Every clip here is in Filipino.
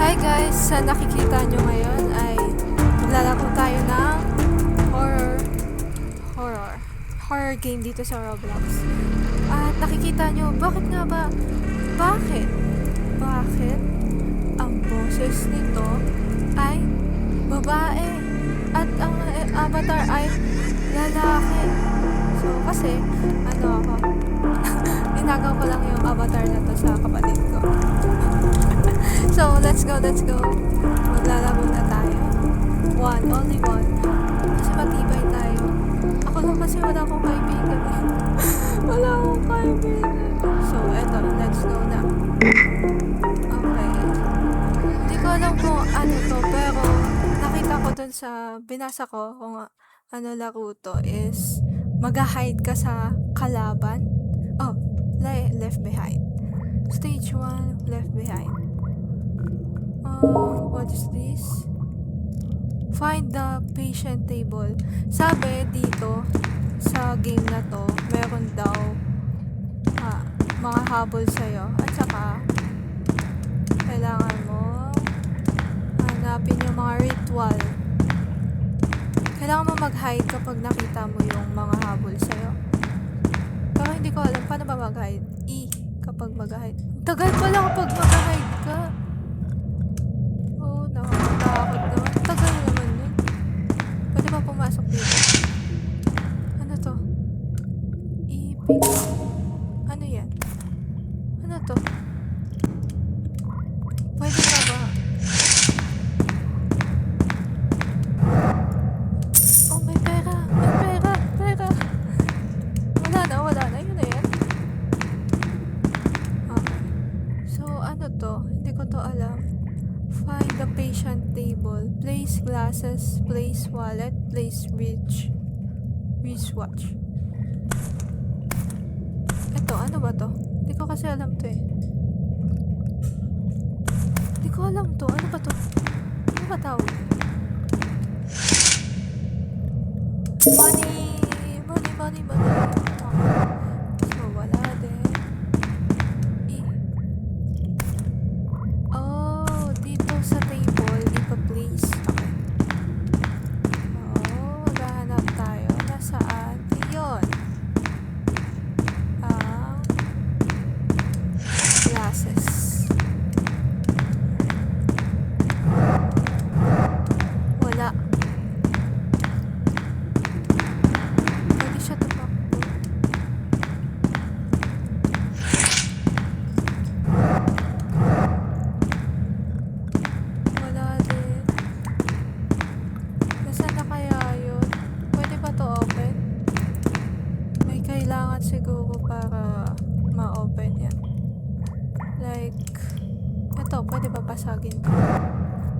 Hi guys! Sa nakikita nyo ngayon ay maglalaro tayo ng horror game dito sa Roblox. At nakikita nyo, bakit nga ba? Bakit ang boses nito ay babae at ang avatar ay lalaki? So kasi, ako, inagaw ko lang yung avatar na to sa kapatid ko. So, let's go. Maglalaro na tayo. Only one. Kasi matibay tayo. Ako lang kasi wala akong kaibigan. So, eto, let's go na. Okay. Hindi ko alam kung ano to, pero nakita ko dun sa, binasa ko kung ano laro to is mag-hide ka sa kalaban. Oh, left behind. Stage 1, left behind. What is this? Find the patient table. Sabi dito sa game na to, meron daw mga habol sa'yo. At saka kailangan mo hanapin yung mga ritual. Kailangan mo mag-hide kapag nakita mo yung mga habol sa'yo. Pero hindi ko alam paano ba mag-hide. Kapag mag-hide. Tagal pala kapag mag-hide ka. Nakakatakot naman. Tagal naman yun. Pwede ba pumasok dito? Ano to? Ibig. Ano yan? Ano to? Pwede na ba? Oh, may pera. Wala na. Yun na yan. Okay. So, ano to? Hindi ko to alam. Find the patient table. Place glasses. Place wallet. Place wristwatch. Ito, ano ba to? Hindi ko kasi alam to eh. Hindi ko alam to. Ano ba to? Ano ba tawag? Money. So, wala din. Dito sa table, ipa-place. Okay. Maghahanap tayo. Nasaan? Yun. Glasses. Wala. Pwede siya tumakbo. Wala din. Nasaan na kaya yun? Pwede ba to open? May kailangan siguro para ma-open yan. Like, ito, pwede ba pasagin to?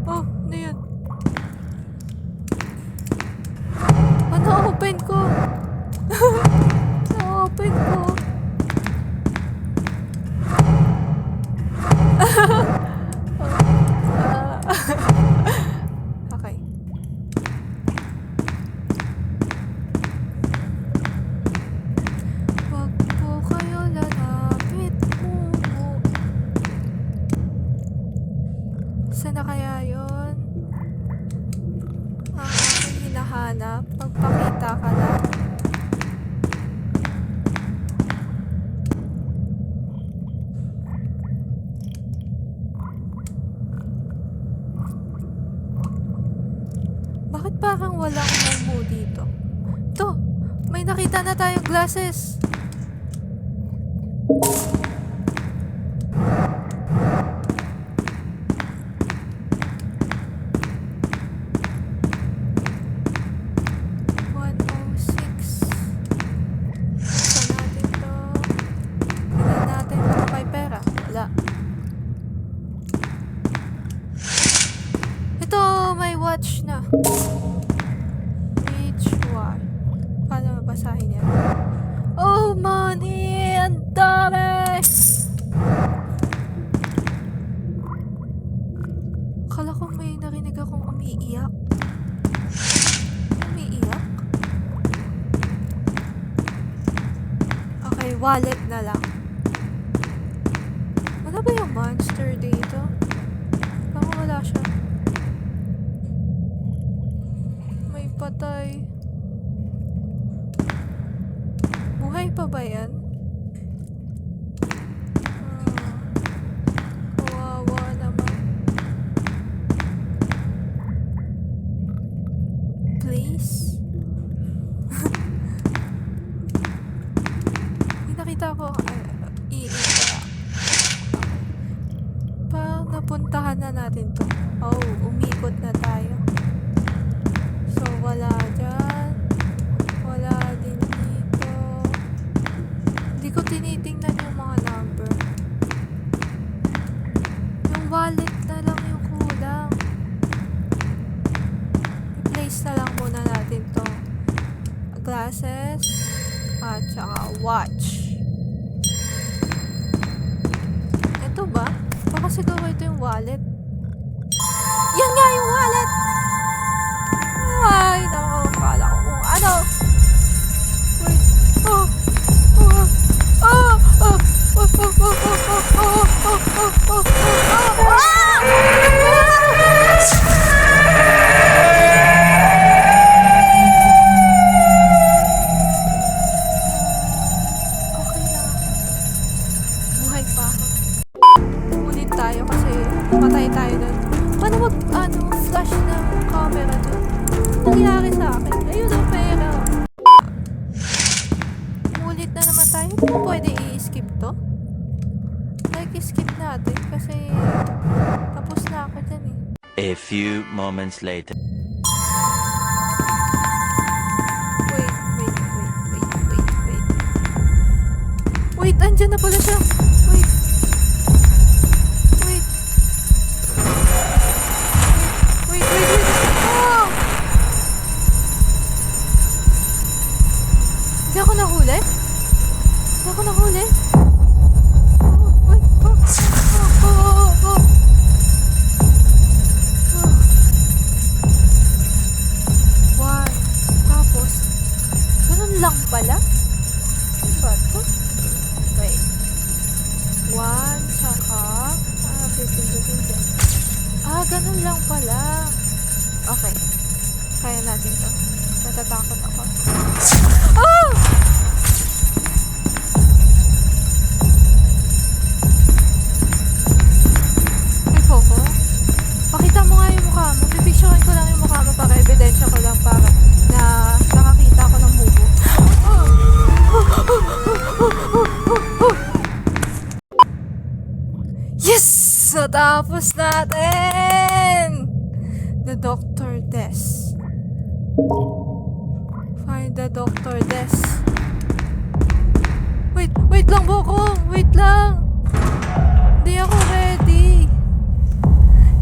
Oh, ano yun? Na-open ko! Na-open ko! Okay. Wag po kayo lalapit po. Saan na kaya yun? Ang aking hinahanap. Magpakita ka na. Bakit parang walang mumu dito? Ito! May nakita na tayong glasses! Ito, may watch na. Which one? Paano mabasahin yan? Oh, money! Ang dami! Akala ko may narinig akong umiiyak. Umiiyak? Okay, wallet na lang. Wala ba yung monster dito? Parang puntahan na natin to. Oh, umikot na tayo. So, wala dyan. Wala din dito. Hindi ko tinitingnan yung mga number. Yung wallet na lang yung kulang. I-place na lang muna natin to. Glasses. At saka watch. Ito ba? Baka siguro ito yung wallet. Yan nga yung wallet! Ay, naku, kala ko kung ano. Wait. Oh. Oh. Oh. Oh. Oh. Oh. Oh. Oh. Oh. Oh. Oh. Okay lang. Buhay pa ako. Ulit tayo kasi patay tayo doon. Paano flash ng camera doon? Ano nangyari sa akin? Ayun ang pera. Ulit na naman tayo. Hindi mo pwede i-skip to? Like, skip natin kasi tapos na ako dyan eh. A few moments later. Wait, andyan na pala siya. Wait. Oh! Hindi ako nahuli? Oh, wait. Oh. One. Tapos, ganun lang pala? Ano ba ito? Wait. One, tsaka... pipindutin dyan. Ganun lang pala. Okay. Kaya natin to. Natatakot ako. Ah! Ay, Coco. Pakita mo nga yung mukha mo. Pipicturean ko lang yung mukha mo para ebidensya ko lang para na nakakita ko ng bubo. Yes! Natapos natin! The doctor desk. Find the doctor desk. Wait lang, Boko! Wait lang! Hindi ako ready.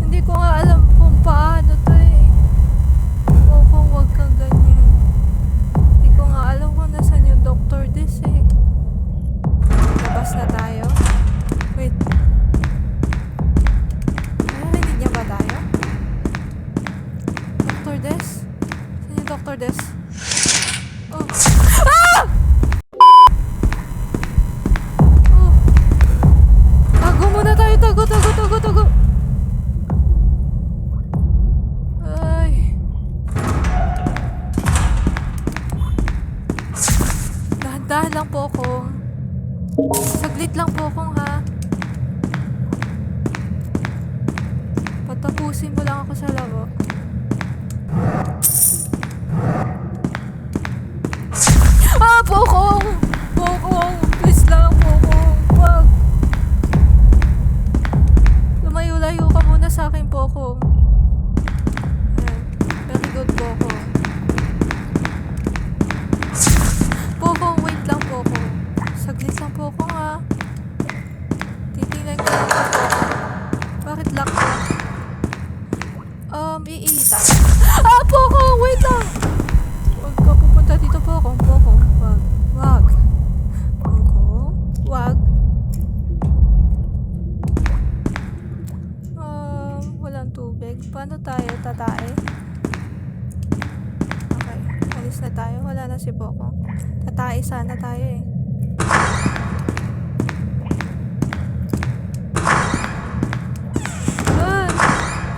Hindi ko nga alam kung paano to eh. Boko, wag kang ganyan. Hindi ko nga alam kung nasan yung doctor desk eh. Labas na tayo. Wait. Narinig niya ba tayo? Doctor desk? Saan yung doctor desk? Oh. Ah! Oh. Tago muna tayo. Tago. Ay. Dahan-dahan lang po ako. Saglit lang po akong ha. Patapusin mo lang ako sa laro. Pokong! Please lang, Pokong! Wag! Lumayo-layo ka muna sa akin, Pokong. Ayan. Very good, Pokong. Pokong, wait lang, Pokong. Saglit lang, Pokong, ha. Titingnan ko lang, Pokong. Bakit lock ka? Iita. Pokong! Wait lang! Huwag ka pupunta dito, Pokong. Pokong, wag. Pokong, wag. Walang tubig. Paano tayo tatae? Okay, alis na tayo. Wala na si Pokong. Tatae sana tayo eh.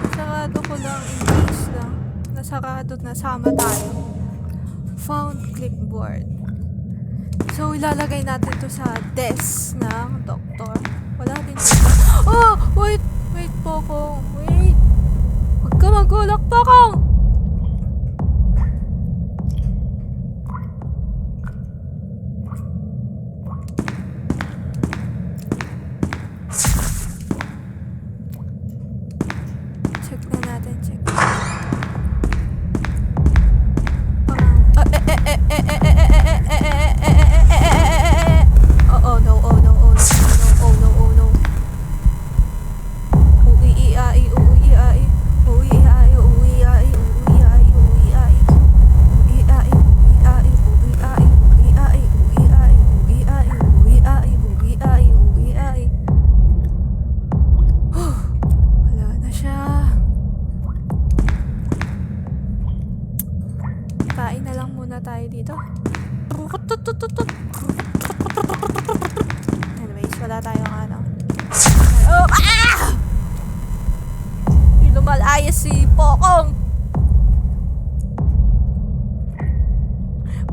Nasarado ko lang. English lang. Nasarado na sama tayo. Found clipboard. So, ilalagay natin to sa desk ng doktor. Wala din dito. Oh! Wait, Pokong. Wait. Huwag ka magulak, Pokong! Check na natin, check. Parang... Oh no, oh no, oh no, oh no, oh no. Ui-i-ai, ui-i-ai, ui-i-ai, ui-i-ai, ui-i-ai, ui-i-ai. Ui-i-ai, ui-i-ai, ui-i-ai, ui-i-ai, ui-i-ai, ui-i-ai, ui-i-ai, ui-i-ai, ui-i-ai. Wala na siya. Kain na lang muna tayo dito. Anyways, wala tayong ano. Oh, ah! Lumalaya si Pokong.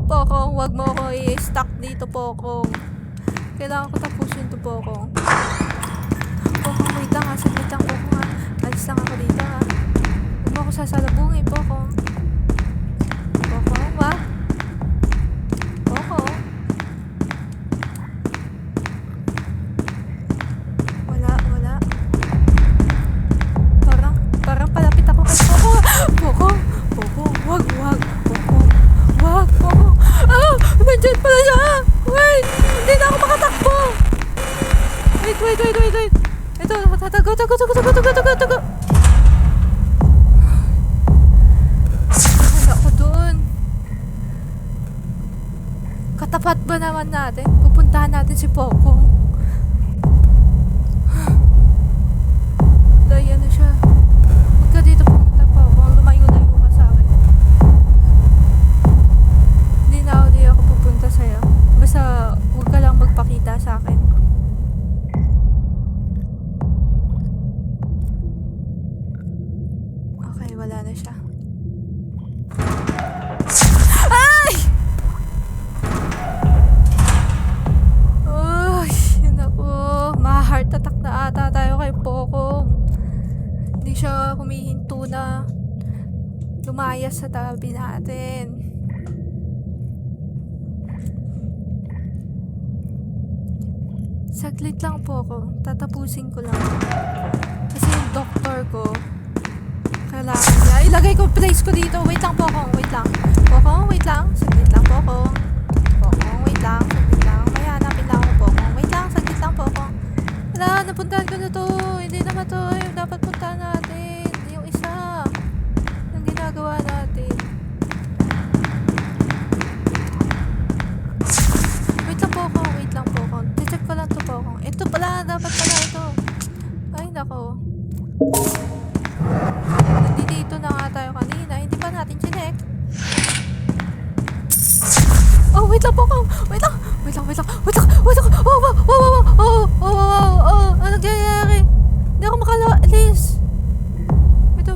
Pokong, wag mo ko i-stuck dito, Pokong. Kailangan ko tapusin to, Pokong. Pokong, wait lang ha. Saglit lang, Pokong ha. Alis lang ako dito ha. Huwag mo ako sasalabungin, Pokong. Pokong, ba? Pokong. Wala. Parang palapit ako kay Pokong. Pokong, wag. Pokong. Ah! Nandyan pala siya! Wait! Hindi na ako makatakbo! Wait. Ito, tago. Wala ako doon. Katapat ba naman natin? Pupuntahan natin si Pokong. Daya na siya. Huwag ka dito pumunta, Pokong. Lumayo-layo ka sa akin. Hindi ako pupunta sa'yo. Basta huwag ka lang magpakita sa akin. Okay, wala na siya. Ay! Ay, yun ako. Ma-heart attack na ata tayo kay Pokong. Hindi siya humihinto na lumayas sa tabi natin. Saglit lang po ako. Tatapusin ko lang. Kasi yung doktor ko, kailangan niya. Ilagay ko, place ko dito. Wait lang, Pokong. Wait lang. Pokong, wait lang. Saglit lang, Pokong. Pokong, wait lang. Saglit lang. May hanapin lang ako, Pokong. Wait lang, saglit lang, Pokong. Wala, napuntahan ko na to. Hindi naman to. Yung dapat puntahan natin. Yung isa. Yung ginagawa natin. Wait lang, Pokong. Wait lang, Pokong. Check ko lang to, Pokong. Ito pala. Dapat pala ito. Ay, nako. Dito na nga tayo kanina. Hindi pa natin chinek. Oh, wait lang, Pokong. Wait lang. Ano nangyayari? Hindi ako makaalis. Wait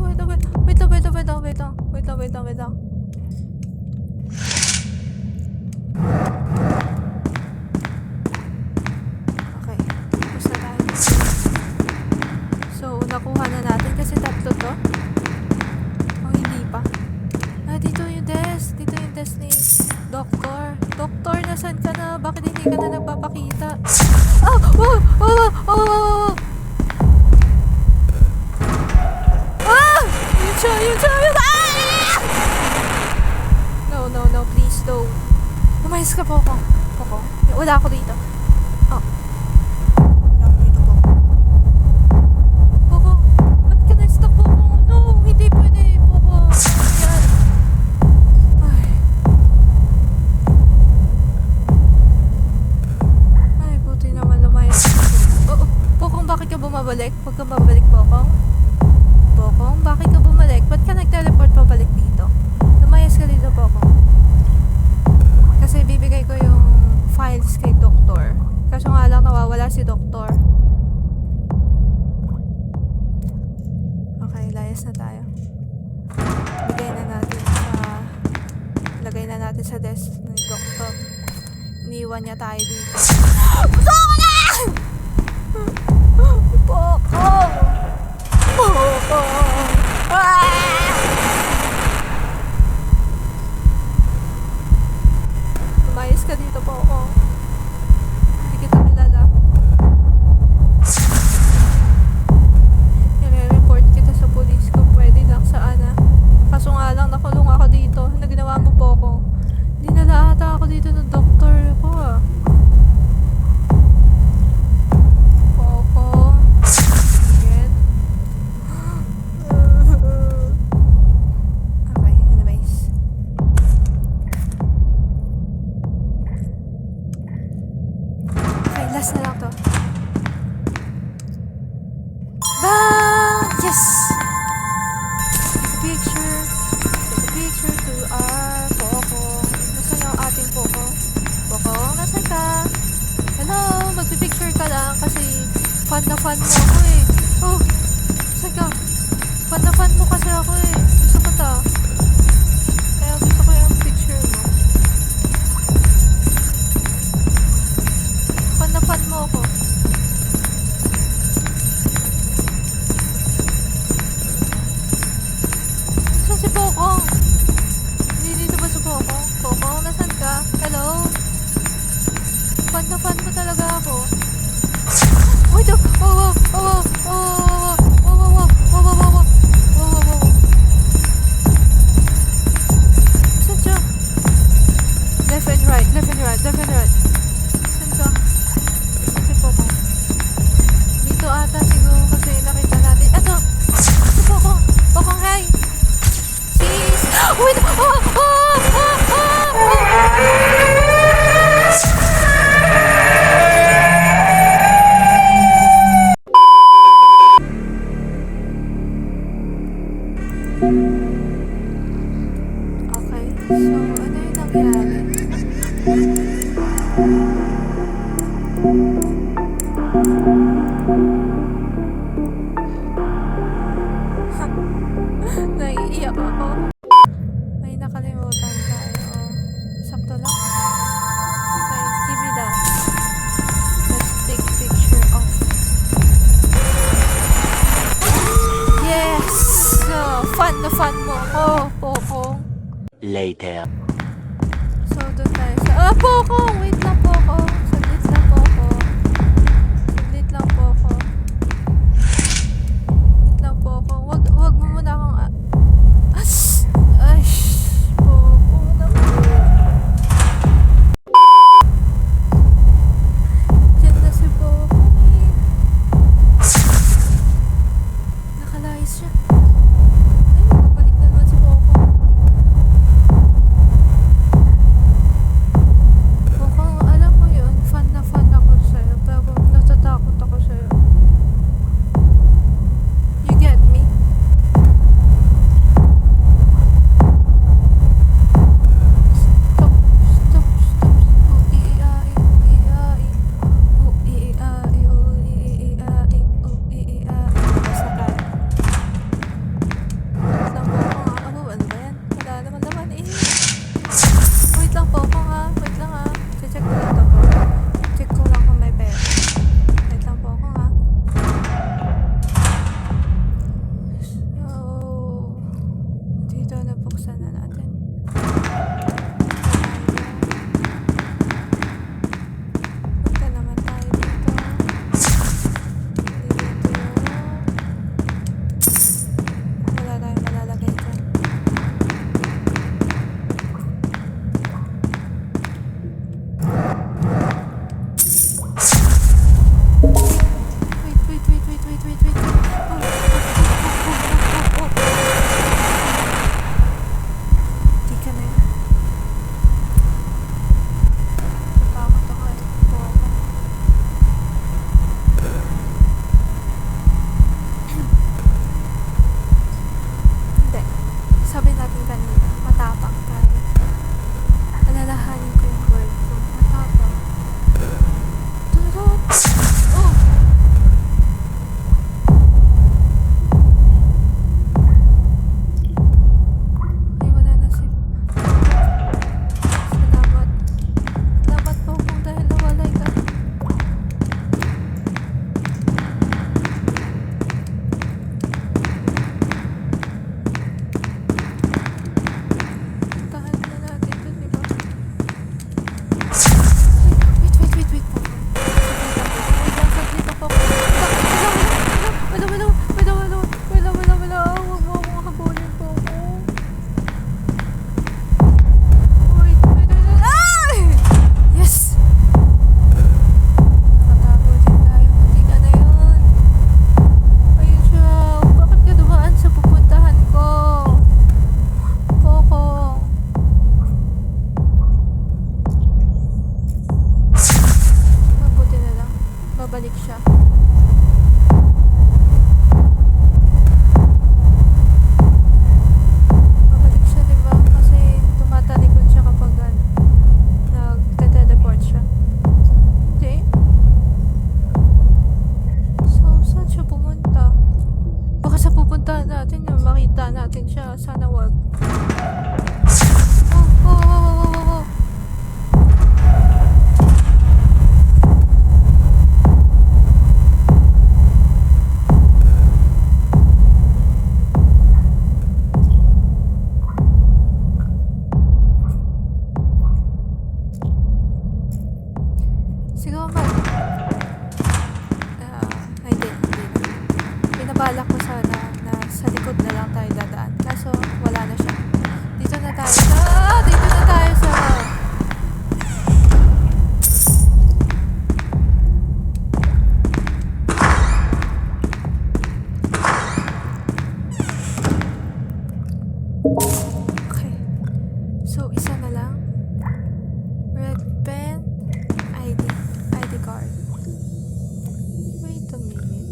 lang. Okay. Tapos na tayo. So, nakuha na natin kasi tatlo to. Oh, hindi pa. Dito yung desk. Dito yung desk ni Doktor. Doktor, nasan ka na? Bakit hindi ka na nagpapakita? Yun siya! No, please, no. Lumayas ka, Pokong. Wala ako dito. Pokong, ba't ka na-stuck, Pokong? No, hindi pwede, Pokong. Ayan. Ay, buti naman lumayas. Pokong, bakit ka bumabalik? Huwag ka babalik, Pokong. Pokong, bakit ka bumalik? Ba't ka nag-teleport pabalik dito? Lumayas ka dito, Pokong. Kasi bibigay ko yung files kay Doktor. Kaso nga lang nawawala si Doktor. Okay, layas na tayo. Lagay na natin sa desk ni Doktor. Iniwan niya tayo dito. Pokong! Lumayas ka dito, Pokong. Hindi kita kilala. I-report kita sa police. Okay, so ano yung nangyari? Naiiyak ako. May nakalimutan tayo. Sakto lang. Okay, give me that. Let's take picture of. Yes! Fun na fun mo ko, Pokong. Later. So, doon tayo sa... Ah, Pokong! Wait lang, Pokong. Saglit lang, Pokong. Saglit lang, Pokong. Wait lang, Pokong. Wag mo muna akong... Ay, Pokong naman. Diyan na si Pokong eh. Nakalayas siya. Ay, babalik na naman si Pokong. Pokong, alam mo yun, fan na fan ako sa'yo, pero natatakot ako sa'yo. You get me? Stop, stop, stop. Ui-i-ai, ui-i-ai. Ui-i-ai, ui-i-ai, ui-i-ai. Basta tayo. Wait lang, Pokong, ah. Ano ba yan? Wala naman eh. Wait lang, Pokong, ah. Wait lang, ah. Check ko lang to, Pokong. Check ko lang kung may pera. Wait lang, Pokong, ah. So, dito na buksan na natin. Punta naman tayo dito. Dito. Wala tayong malalagay dyan. Wait. Oh. Di ka na yan. Natakot ako eh. Pokong. Hindi. Sabi natin kanina, matapang tayo. Alalahanin ko yung word ko. Matapang. Turot! Oh! Ay, wala na si... Salamat. Salamat po kung dahil nawalay ka. Tahan na natin ito, di ba? Wait po. Saglit lang po. Wala. Huwag mo akong habulin po. Wait. Ay! Yes! Nakatago din tayo. Hindi ka na yun. Ayun siya. Bakit ka dumaan sa pupuntahan ko? Pokong. Mabuti na lang. Babalik siya. Babalik siya, diba? Kasi tumatalikod siya kapag nagte-teleport siya. Hindi. So, saan siya pumunta? Baka sa pupuntahan natin yung makita natin siya. Sana wag. Oh. Siguro ay hindi na. Pinabalak ko sana na sa likod na lang tayo dadaan. Kaso, wala na siya. Dito na tayo sa... Okay. So, isa na lang. Red pen, ID card. Wait a minute.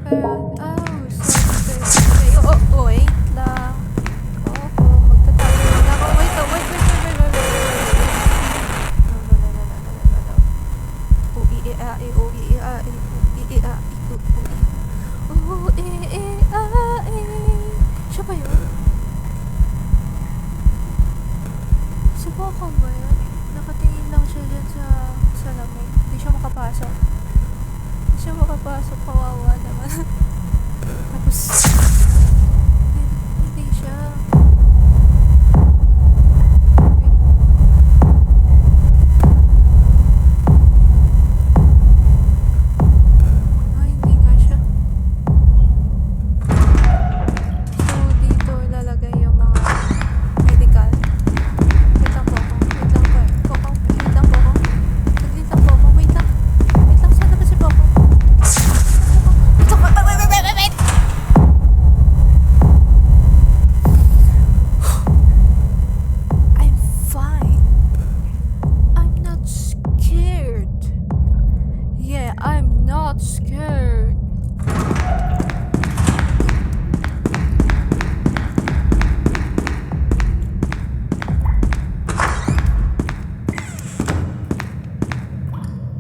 Kaya, so, wait lang. Magtatago lang ako. Wait. Siya ba yun? Subukan ba yun? Nakatingin lang siya dyan sa salamin. Hindi siya makapasok. Kawawa naman. Tapos, hindi siya. Hindi nga siya. So, dito ilalagay yung mga medical. Wait lang po ako. Wait lang, sana ba si Poco? Wait! I'm fine. I'm not scared. Yeah, I'm not scared.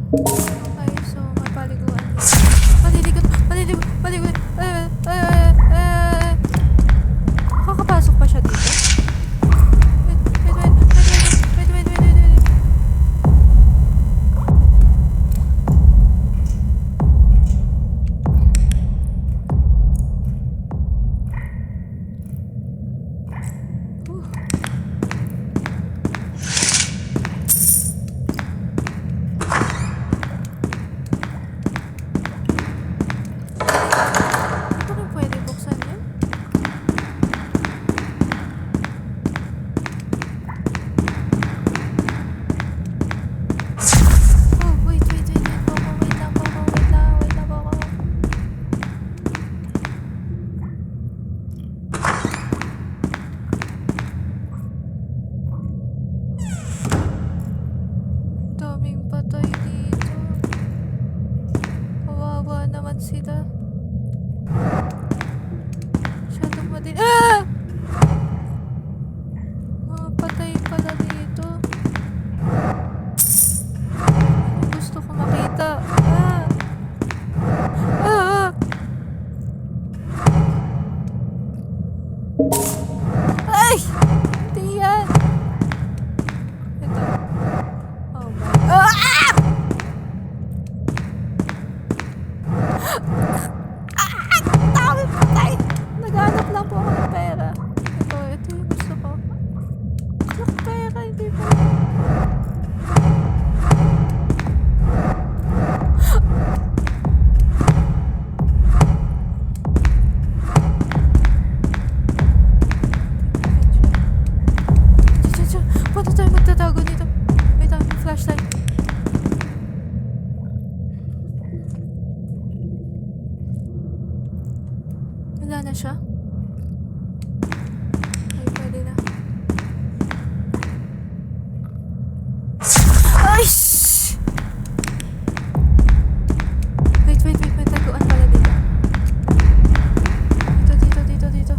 Okay, so may paliguan dito. Paliligot. Makakapasok pa siya dito? Wait. Ito rin pwede buksan yun? Oh, wait. Poco, wait lang, Poco. Daming patay dito. Kawawa naman sila. Masyadong madin... Mga patay pala dito. Gusto ko makita. Ay! Hindi yan. Ito. Oh my... Dami patay! Naghanap lang po ako ng pera. Ito yung gusto ko. Gusto ko pera, hindi po. Paano tayo magtatago dito? Wait lang, may flashlight. Wala na siya? Ay, pwede na. Ay! Shhh! Wait. May taguan pala dito. Dito.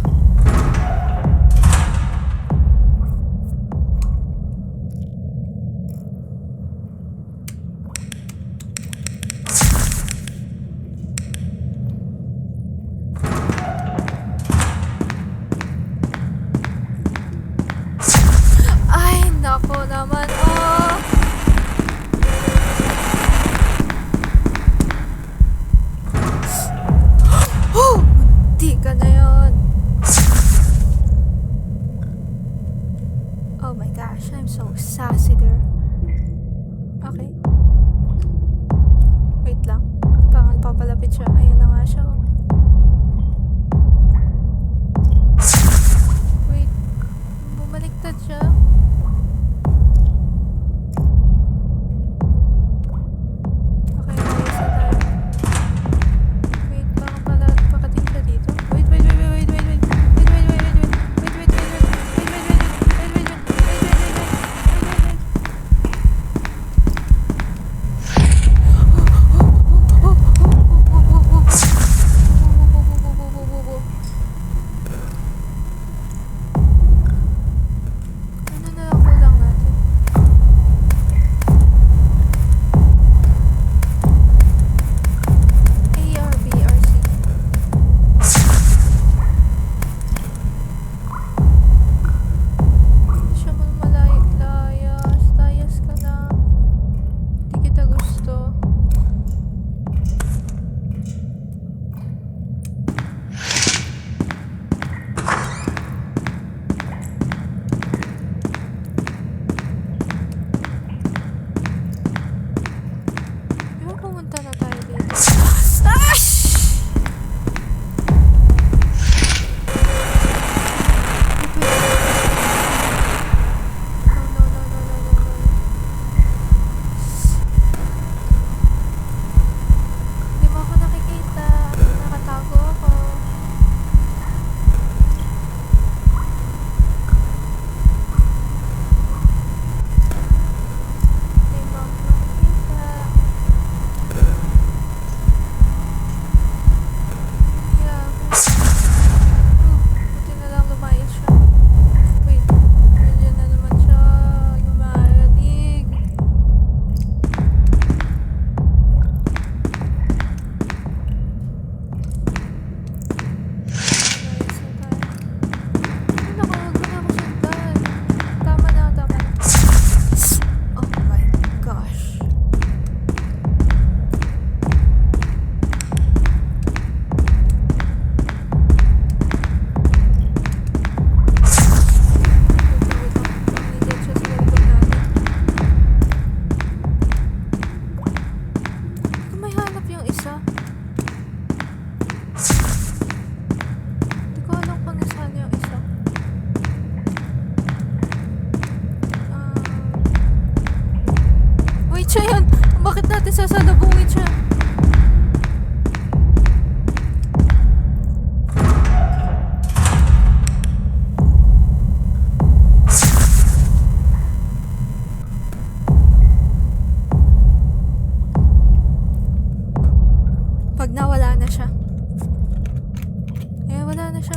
na siya.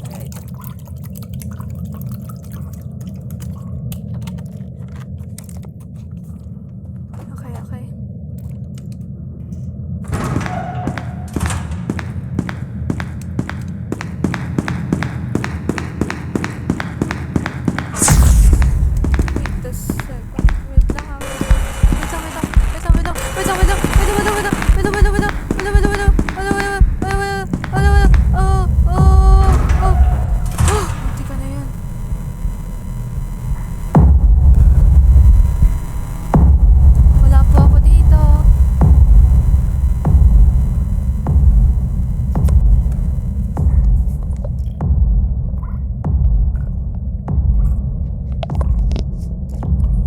Alright. Okay, okay. Wait a second. Wait lang ah. Hindi ka na yun. Wala po ako dito.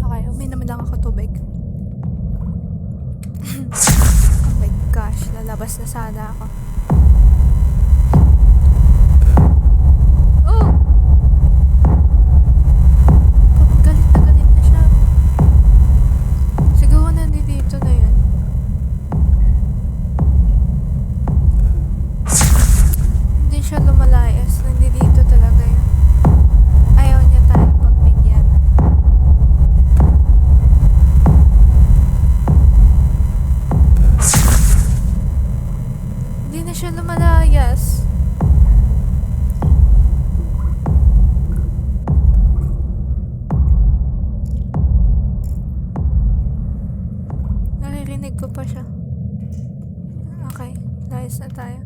Okay, uminom lang ako tubig. Oh my gosh, lalabas na sana ako. Oh! Parang galit na siya. Siguro nandito na yun. Hindi siya lumalayas. Nandito talaga yun. Ayaw niya tayo pagbigyan. Hindi na siya lumalayas. Naririnig ko pa siya. Okay, layas na tayo.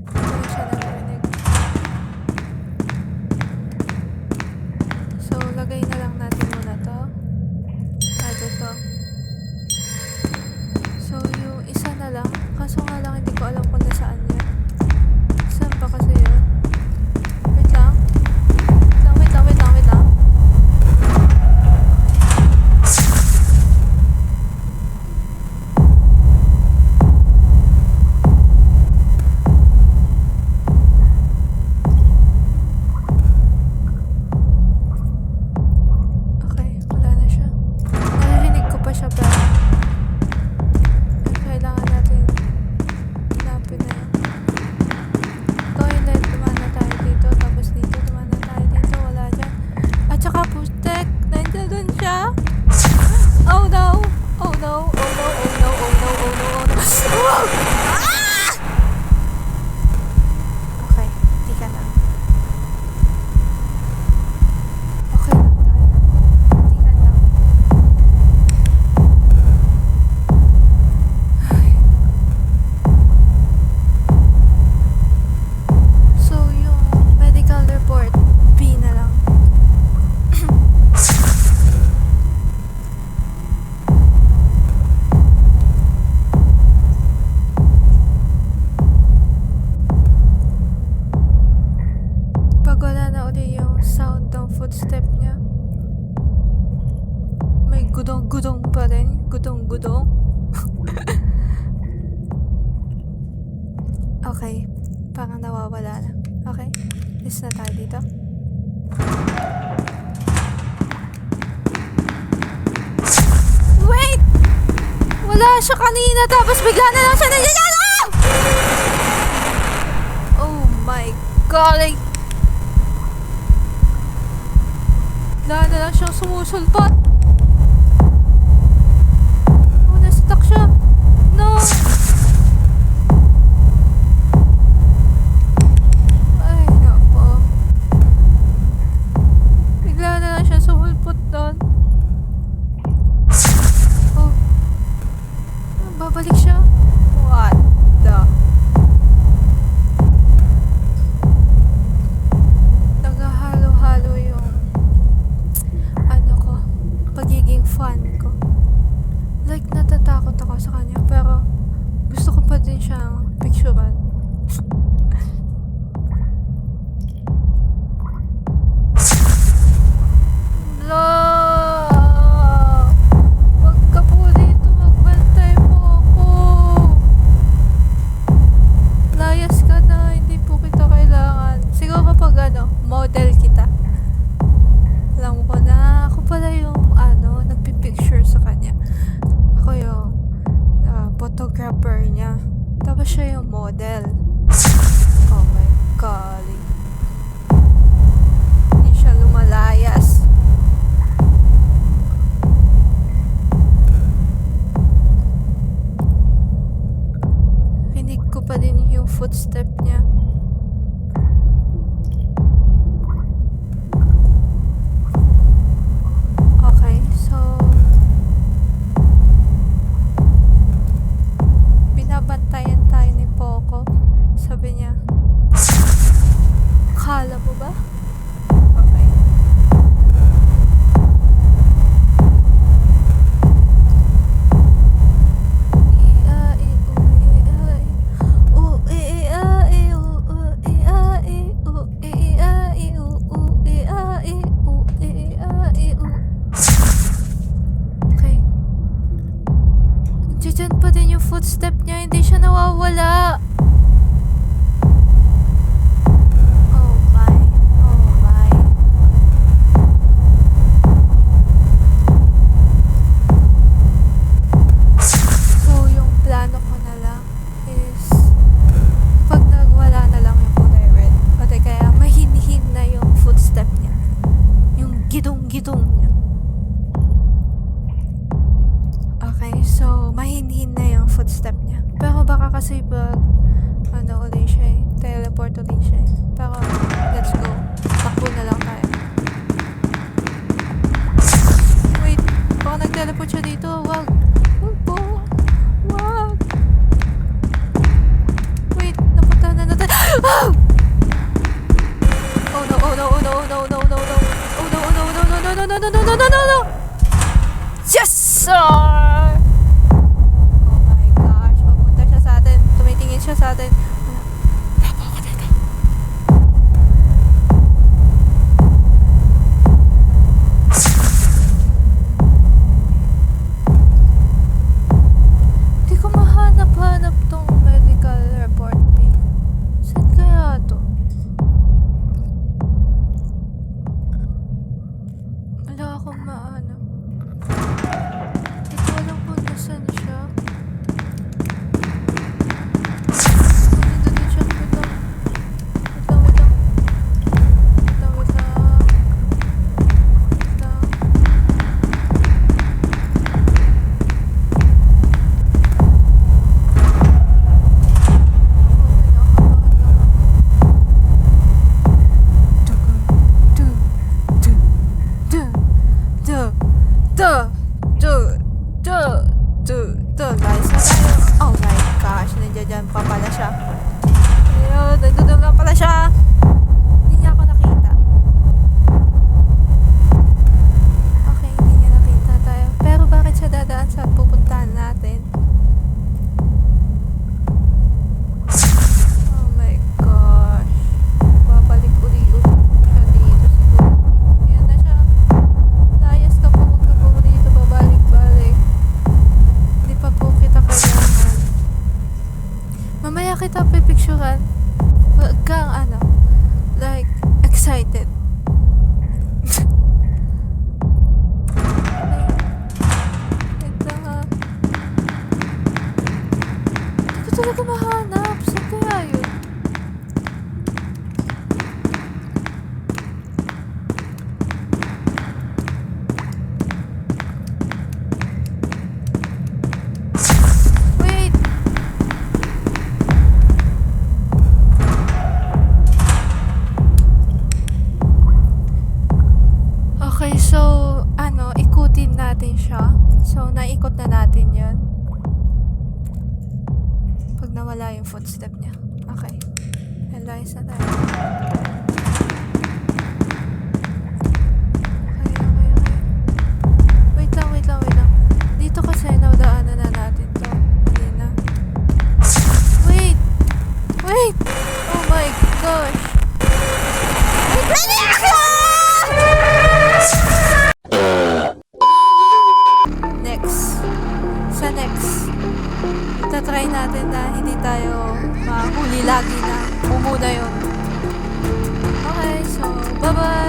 Hindi siya naririnig. So, lagay na lang natin muna to. Ito. So, yung isa na lang. Kaso nga lang, hindi ko alam kung nasaan yun. Saan pa kasi yun? Wait lang. Wait lang. Okay, wala na siya. Naririnig ko pa siya pero kailangan natin hanapin na yun. Toilet, dumaan na tayo dito. Tapos dito, dumaan na tayo dito. Wala dyan. At saka putek, nandiyan dun siya. Oh no! Oh no! Oh no! Oh no! Oh no! Oh no! Oh no! Ah! Okay, di ka lang. Okay lang tayo. Di ka lang. So, yung medical report, B na lang. Pag wala na uli yung sound ng footstep niya, may gudong-gudong pa rin. Gudong-gudong. Okay, parang nawawala na. Okay, alis na tayo dito. Wait! Wala siya kanina tapos bigla na lang siya nandiyan! Ah! Oh my god! Wala na lang siyang sumusulpot. Oh, nasitak siya. No! Ay, nako. Bigla na lang siya sumulpot doon. Oh. Babalik siya. What the? Naghahalo-halo yung ano ko, pagiging fan ko. Like, natatakot ako sa kanya, pero gusto ko pa din siyang picturean. La! Wag ka po dito, magbantay mo ako. Layas ka na, hindi po kita kailangan. Siguro kapag model kita. Alam ko na, ako pala yung nagpipicture sa kanya. Ako yung photographer niya. Tapos siya yung model. Oh my niya. Okay, so binabantayan tayo ni Poco. Sabi niya, akala mo ba? Okay. Okay. Diyan pa din yung footstep niya, hindi siya nawawala. Oh my, oh my. So, yung plano ko na lang is pag nagwala na lang yung kulay red, pati kaya mahinhin na yung footstep niya. Yung gidong-gidong niya. Okay, so mahinhin na yung footstep niya. Pero baka kasi pag uli siya eh. Teleport uli siya eh. Pero let's go. Takbo na lang tayo. Wait, baka nag-teleport siya dito. Wag. Wag po. Wag. Wait, napunta na natin. Oh! Oh no, oh no, oh no, oh no, oh no, oh no, oh no. Oh no, oh no, oh no, no, no, no, no, no, no, no, no, no, no. Yes, sir! Oh my gosh, papunta siya sa atin. Tumitingin siya sa atin. Tapo ako dito. Hindi ko mahanap-hanap tong medical report me. Saan kaya to? Wala akong maano. Hindi ko alam kung nasan siya. Nandito din siya. Wait lang. Wait lang, wait lang. Wait lang, wait lang. Wait lang. Guys, na tayo. Oh my gosh, nandiyan dyan pa pala siya. Ayun, nandun lang pala siya. Hindi niya ako nakita. Okay, hindi niya nakita tayo. Pero bakit siya dadaan sa pupuntahan natin? Oh my gosh. Babalik uli-uli siya dito siguro. Ayan na siya. Layas ka po, huwag ka po dito babalik-balik. Hindi pa po kita kailangan. Mamaya kita pipicturean. Huwag kang like, excited. Wait lang ha. Hindi ko talaga mahanap. Saan kaya yun? Wait! Okay, so, ikutin natin siya. So, naikot na natin yun. Pag nawala yung footstep niya. Okay. Realize na tayo. Okay. Wait lang, wait lang, wait lang. Dito kasi nawdaanan na natin to. Hindi na. Wait! Wait! Oh my gosh! Next. Sa next, itatry natin na hindi tayo mahuli lagi na umuna yun. Okay, so, bye-bye!